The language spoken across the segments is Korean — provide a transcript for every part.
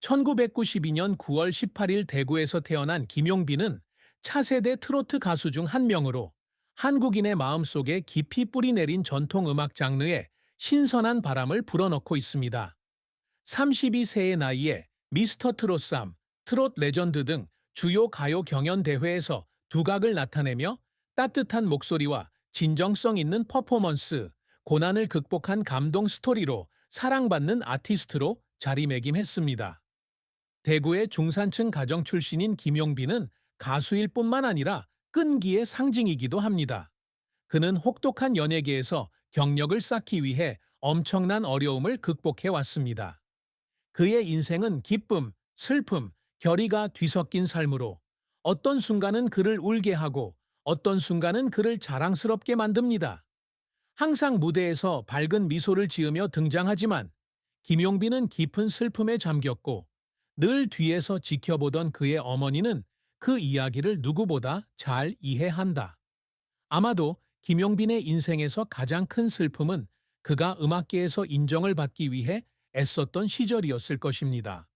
1992년 9월 18일 대구에서 태어난 김용빈은 차세대 트로트 가수 중 한 명으로 한국인의 마음속에 깊이 뿌리내린 전통음악 장르에 신선한 바람을 불어넣고 있습니다. 32세의 나이에 미스터 트롯삼, 트롯 레전드 등 주요 가요 경연 대회에서 두각을 나타내며 따뜻한 목소리와 진정성 있는 퍼포먼스, 고난을 극복한 감동 스토리로 사랑받는 아티스트로 자리매김했습니다. 대구의 중산층 가정 출신인 김용빈은 가수일 뿐만 아니라 끈기의 상징이기도 합니다. 그는 혹독한 연예계에서 경력을 쌓기 위해 엄청난 어려움을 극복해 왔습니다. 그의 인생은 기쁨, 슬픔, 결의가 뒤섞인 삶으로 어떤 순간은 그를 울게 하고 어떤 순간은 그를 자랑스럽게 만듭니다. 항상 무대에서 밝은 미소를 지으며 등장하지만 김용빈은 깊은 슬픔에 잠겼고 늘 뒤에서 지켜보던 그의 어머니는 그 이야기를 누구보다 잘 이해한다. 아마도 김용빈의 인생에서 가장 큰 슬픔은 그가 음악계에서 인정을 받기 위해 애썼던 시절이었을 것입니다.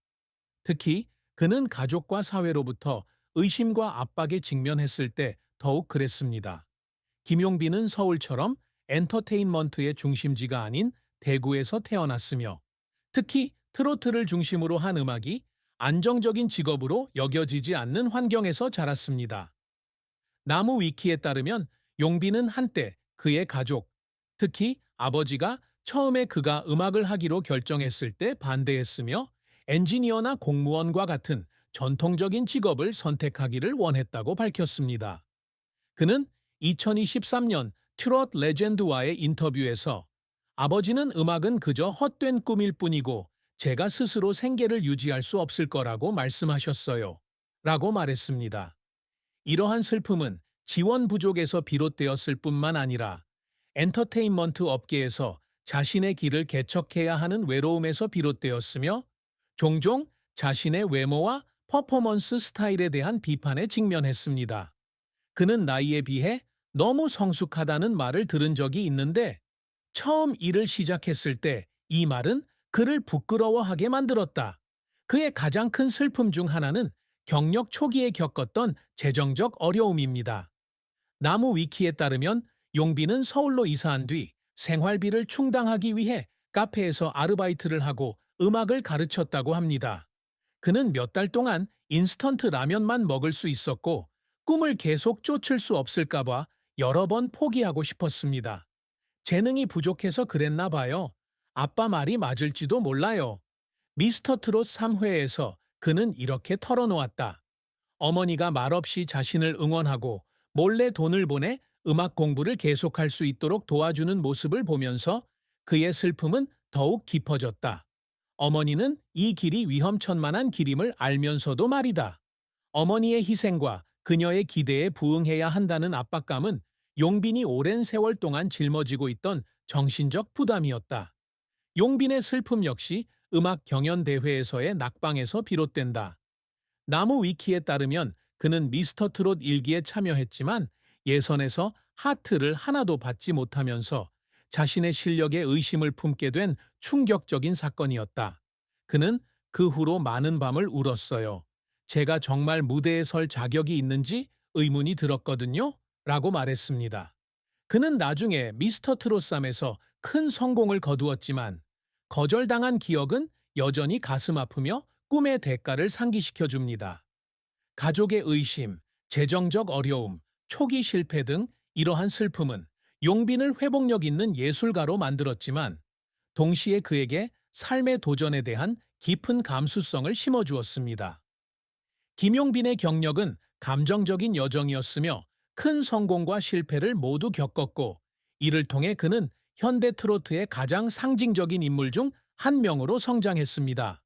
특히 그는 가족과 사회로부터 의심과 압박에 직면했을 때 더욱 그랬습니다. 김용빈은 서울처럼 엔터테인먼트의 중심지가 아닌 대구에서 태어났으며 특히 트로트를 중심으로 한 음악이 안정적인 직업으로 여겨지지 않는 환경에서 자랐습니다. 나무 위키에 따르면 용빈은 한때 그의 가족, 특히 아버지가 처음에 그가 음악을 하기로 결정했을 때 반대했으며 엔지니어나 공무원과 같은 전통적인 직업을 선택하기를 원했다고 밝혔습니다. 그는 2023년 트롯 레전드와의 인터뷰에서 아버지는 음악은 그저 헛된 꿈일 뿐이고 제가 스스로 생계를 유지할 수 없을 거라고 말씀하셨어요. 라고 말했습니다. 이러한 슬픔은 지원 부족에서 비롯되었을 뿐만 아니라 엔터테인먼트 업계에서 자신의 길을 개척해야 하는 외로움에서 비롯되었으며 종종 자신의 외모와 퍼포먼스 스타일에 대한 비판에 직면했습니다. 그는 나이에 비해 너무 성숙하다는 말을 들은 적이 있는데 처음 일을 시작했을 때 이 말은 그를 부끄러워하게 만들었다. 그의 가장 큰 슬픔 중 하나는 경력 초기에 겪었던 재정적 어려움입니다. 나무 위키에 따르면 용빈은 서울로 이사한 뒤 생활비를 충당하기 위해 카페에서 아르바이트를 하고 음악을 가르쳤다고 합니다. 그는 몇 달 동안 인스턴트 라면만 먹을 수 있었고 꿈을 계속 쫓을 수 없을까봐 여러 번 포기하고 싶었습니다. 재능이 부족해서 그랬나 봐요. 아빠 말이 맞을지도 몰라요. 미스터 트롯 3회에서 그는 이렇게 털어놓았다. 어머니가 말없이 자신을 응원하고 몰래 돈을 보내 음악 공부를 계속할 수 있도록 도와주는 모습을 보면서 그의 슬픔은 더욱 깊어졌다. 어머니는 이 길이 위험천만한 길임을 알면서도 말이다. 어머니의 희생과 그녀의 기대에 부응해야 한다는 압박감은 용빈이 오랜 세월 동안 짊어지고 있던 정신적 부담이었다. 용빈의 슬픔 역시 음악 경연대회에서의 낙방에서 비롯된다. 나무 위키에 따르면 그는 미스터 트롯 1기에 참여했지만 예선에서 하트를 하나도 받지 못하면서 자신의 실력에 의심을 품게 된 충격적인 사건이었다. 그는 그 후로 많은 밤을 울었어요. 제가 정말 무대에 설 자격이 있는지 의문이 들었거든요. 라고 말했습니다. 그는 나중에 미스터 트롯3에서 큰 성공을 거두었지만 거절당한 기억은 여전히 가슴 아프며 꿈의 대가를 상기시켜줍니다. 가족의 의심, 재정적 어려움, 초기 실패 등 이러한 슬픔은 용빈을 회복력 있는 예술가로 만들었지만 동시에 그에게 삶의 도전에 대한 깊은 감수성을 심어주었습니다. 김용빈의 경력은 감정적인 여정이었으며 큰 성공과 실패를 모두 겪었고 이를 통해 그는 현대 트로트의 가장 상징적인 인물 중 한 명으로 성장했습니다.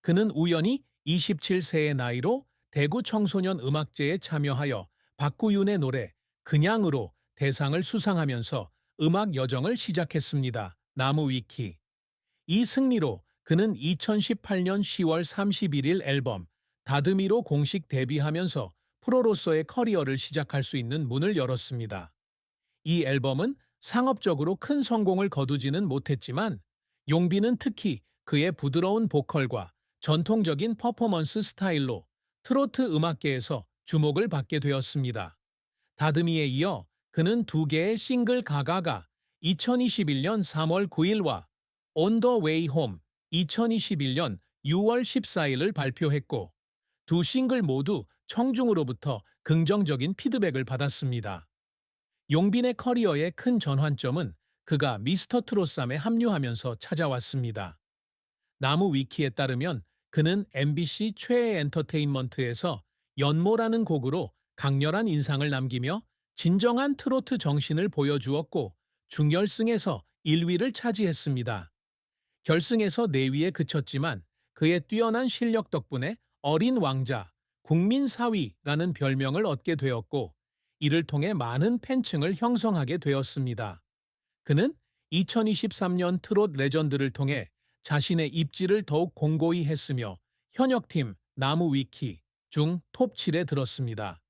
그는 우연히 27세의 나이로 대구 청소년 음악제에 참여하여 박구윤의 노래 그냥으로 대상을 수상하면서 음악 여정을 시작했습니다. 나무 위키. 이 승리로 그는 2018년 10월 31일 앨범 다듬이로 공식 데뷔하면서 프로로서의 커리어를 시작할 수 있는 문을 열었습니다. 이 앨범은 상업적으로 큰 성공을 거두지는 못했지만 용빈은 특히 그의 부드러운 보컬과 전통적인 퍼포먼스 스타일로 트로트 음악계에서 주목을 받게 되었습니다. 다듬이에 이어 그는 두 개의 싱글 가가가 2021년 3월 9일과 On the Way Home 2021년 6월 14일을 발표했고 두 싱글 모두 청중으로부터 긍정적인 피드백을 받았습니다. 용빈의 커리어의 큰 전환점은 그가 미스터 트롯삼에 합류하면서 찾아왔습니다. 나무 위키에 따르면 그는 MBC 최애 엔터테인먼트에서 연모라는 곡으로 강렬한 인상을 남기며 진정한 트로트 정신을 보여주었고 중결승에서 1위를 차지했습니다. 결승에서 4위에 그쳤지만 그의 뛰어난 실력 덕분에 어린 왕자, 국민 사위라는 별명을 얻게 되었고 이를 통해 많은 팬층을 형성하게 되었습니다. 그는 2023년 트롯 레전드를 통해 자신의 입지를 더욱 공고히 했으며 현역팀 나무 위키 중 톱 7에 들었습니다.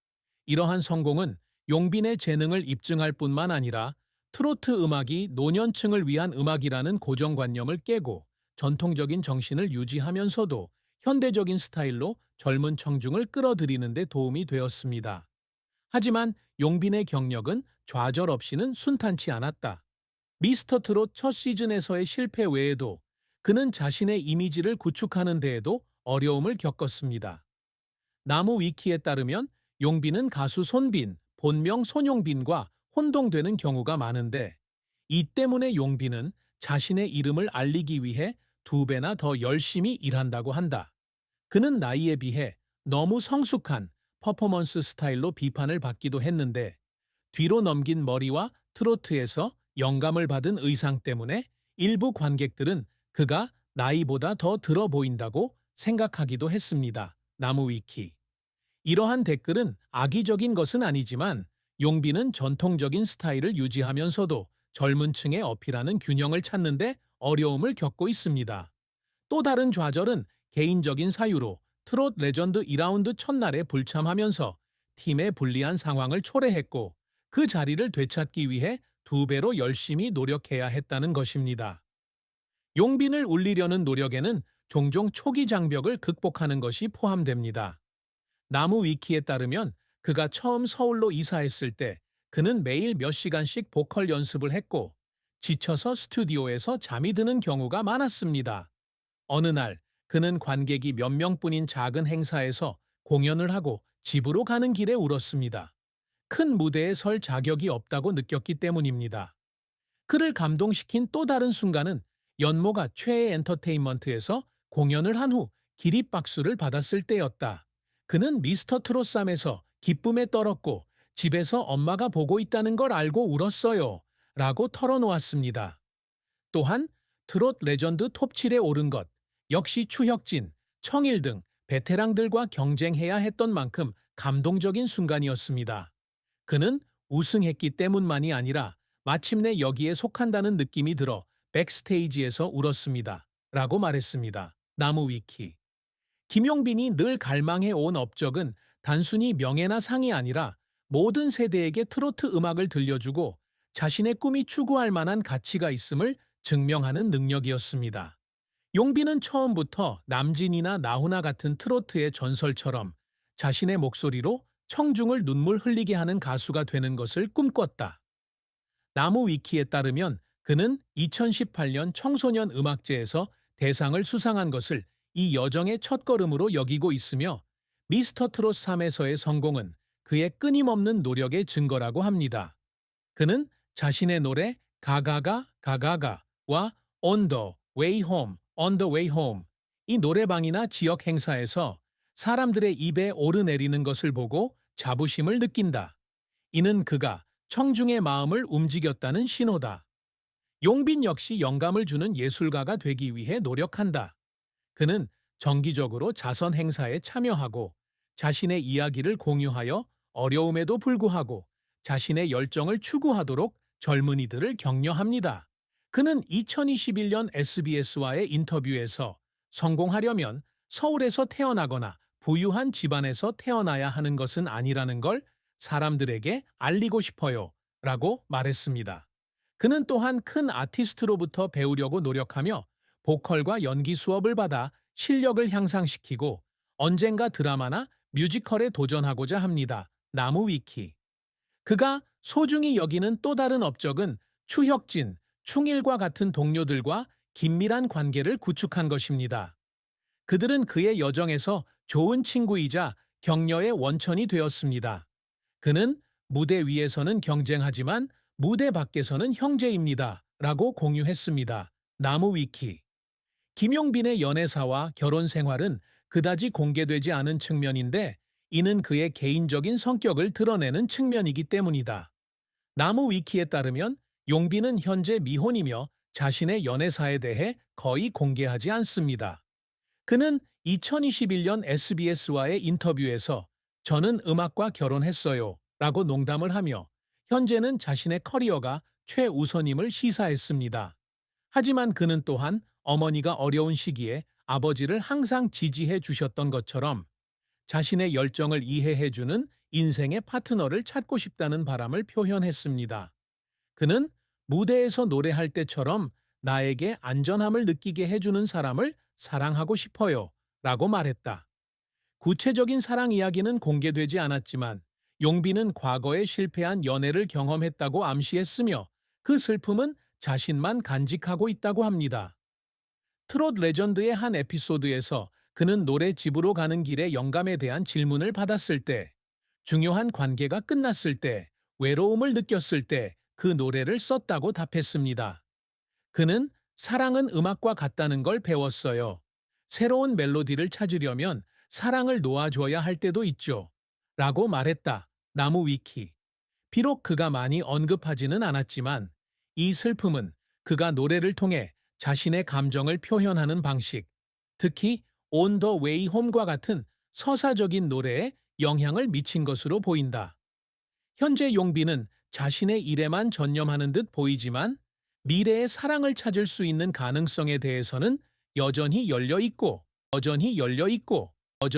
이러한 성공은 용빈의 재능을 입증할 뿐만 아니라 트로트 음악이 노년층을 위한 음악이라는 고정관념을 깨고 전통적인 정신을 유지하면서도 현대적인 스타일로 젊은 청중을 끌어들이는 데 도움이 되었습니다. 하지만 용빈의 경력은 좌절 없이는 순탄치 않았다. 미스터 트롯 첫 시즌에서의 실패 외에도 그는 자신의 이미지를 구축하는 데에도 어려움을 겪었습니다. 나무 위키에 따르면 용빈은 가수 손빈, 본명 손용빈과 혼동되는 경우가 많은데 이 때문에 용빈은 자신의 이름을 알리기 위해 2배나 더 열심히 일한다고 한다. 그는 나이에 비해 너무 성숙한 퍼포먼스 스타일로 비판을 받기도 했는데 뒤로 넘긴 머리와 트로트에서 영감을 받은 의상 때문에 일부 관객들은 그가 나이보다 더 들어 보인다고 생각하기도 했습니다. 나무 위키. 이러한 댓글은 악의적인 것은 아니지만 용빈은 전통적인 스타일을 유지하면서도 젊은 층에 어필하는 균형을 찾는데 어려움을 겪고 있습니다. 또 다른 좌절은 개인적인 사유로 트롯 레전드 2라운드 첫날에 불참하면서 팀의 불리한 상황을 초래했고 그 자리를 되찾기 위해 2배로 열심히 노력해야 했다는 것입니다. 용빈을 울리려는 노력에는 종종 초기 장벽을 극복하는 것이 포함됩니다. 나무 위키에 따르면 그가 처음 서울로 이사했을 때 그는 매일 몇 시간씩 보컬 연습을 했고 지쳐서 스튜디오에서 잠이 드는 경우가 많았습니다. 어느 날 그는 관객이 몇 명뿐인 작은 행사에서 공연을 하고 집으로 가는 길에 울었습니다. 큰 무대에 설 자격이 없다고 느꼈기 때문입니다. 그를 감동시킨 또 다른 순간은 연모가 최애 엔터테인먼트에서 공연을 한 후 기립박수를 받았을 때였다. 그는 미스터 트롯삼에서 기쁨에 떨었고 집에서 엄마가 보고 있다는 걸 알고 울었어요. 라고 털어놓았습니다. 또한 트롯 레전드 톱 7에 오른 것, 역시 추혁진, 청일 등 베테랑들과 경쟁해야 했던 만큼 감동적인 순간이었습니다. 그는 우승했기 때문만이 아니라 마침내 여기에 속한다는 느낌이 들어 백스테이지에서 울었습니다. 라고 말했습니다. 나무 위키. 김용빈이 늘 갈망해 온 업적은 단순히 명예나 상이 아니라 모든 세대에게 트로트 음악을 들려주고 자신의 꿈이 추구할 만한 가치가 있음을 증명하는 능력이었습니다. 용빈은 처음부터 남진이나 나훈아 같은 트로트의 전설처럼 자신의 목소리로 청중을 눈물 흘리게 하는 가수가 되는 것을 꿈꿨다. 나무 위키에 따르면 그는 2018년 청소년 음악제에서 대상을 수상한 것을 이 여정의 첫걸음으로 여기고 있으며 미스터 트롯 3에서의 성공은 그의 끊임없는 노력의 증거라고 합니다. 그는 자신의 노래 가가가와 On the Way Home 이 노래방이나 지역 행사에서 사람들의 입에 오르내리는 것을 보고 자부심을 느낀다. 이는 그가 청중의 마음을 움직였다는 신호다. 용빈 역시 영감을 주는 예술가가 되기 위해 노력한다. 그는 정기적으로 자선 행사에 참여하고 자신의 이야기를 공유하여 어려움에도 불구하고 자신의 열정을 추구하도록 젊은이들을 격려합니다. 그는 2021년 SBS와의 인터뷰에서 성공하려면 서울에서 태어나거나 부유한 집안에서 태어나야 하는 것은 아니라는 걸 사람들에게 알리고 싶어요. 라고 말했습니다. 그는 또한 큰 아티스트로부터 배우려고 노력하며 보컬과 연기 수업을 받아 실력을 향상시키고 언젠가 드라마나 뮤지컬에 도전하고자 합니다. 나무 위키. 그가 소중히 여기는 또 다른 업적은 추혁진, 충일과 같은 동료들과 긴밀한 관계를 구축한 것입니다. 그들은 그의 여정에서 좋은 친구이자 격려의 원천이 되었습니다. 그는 무대 위에서는 경쟁하지만 무대 밖에서는 형제입니다. 라고 공유했습니다. 나무 위키. 김용빈의 연애사와 결혼 생활은 그다지 공개되지 않은 측면인데 이는 그의 개인적인 성격을 드러내는 측면이기 때문이다. 나무 위키에 따르면 용빈은 현재 미혼이며 자신의 연애사에 대해 거의 공개하지 않습니다. 그는 2021년 SBS와의 인터뷰에서 저는 음악과 결혼했어요 라고 농담을 하며 현재는 자신의 커리어가 최우선임을 시사했습니다. 하지만 그는 또한 어머니가 어려운 시기에 아버지를 항상 지지해 주셨던 것처럼 자신의 열정을 이해해주는 인생의 파트너를 찾고 싶다는 바람을 표현했습니다. 그는 무대에서 노래할 때처럼 나에게 안전함을 느끼게 해주는 사람을 사랑하고 싶어요 라고 말했다. 구체적인 사랑 이야기는 공개되지 않았지만 용빈은 과거에 실패한 연애를 경험했다고 암시했으며 그 슬픔은 자신만 간직하고 있다고 합니다. 트롯 레전드의 한 에피소드에서 그는 노래 집으로 가는 길에 영감에 대한 질문을 받았을 때, 중요한 관계가 끝났을 때, 외로움을 느꼈을 때 그 노래를 썼다고 답했습니다. 그는 사랑은 음악과 같다는 걸 배웠어요. 새로운 멜로디를 찾으려면 사랑을 놓아줘야 할 때도 있죠. 라고 말했다. 나무 위키. 비록 그가 많이 언급하지는 않았지만 이 슬픔은 그가 노래를 통해 자신의 감정을 표현하는 방식, 특히 On the Way Home과 같은 서사적인 노래에 영향을 미친 것으로 보인다. 현재 용빈은 자신의 일에만 전념하는 듯 보이지만 미래의 사랑을 찾을 수 있는 가능성에 대해서는 여전히 열려 있고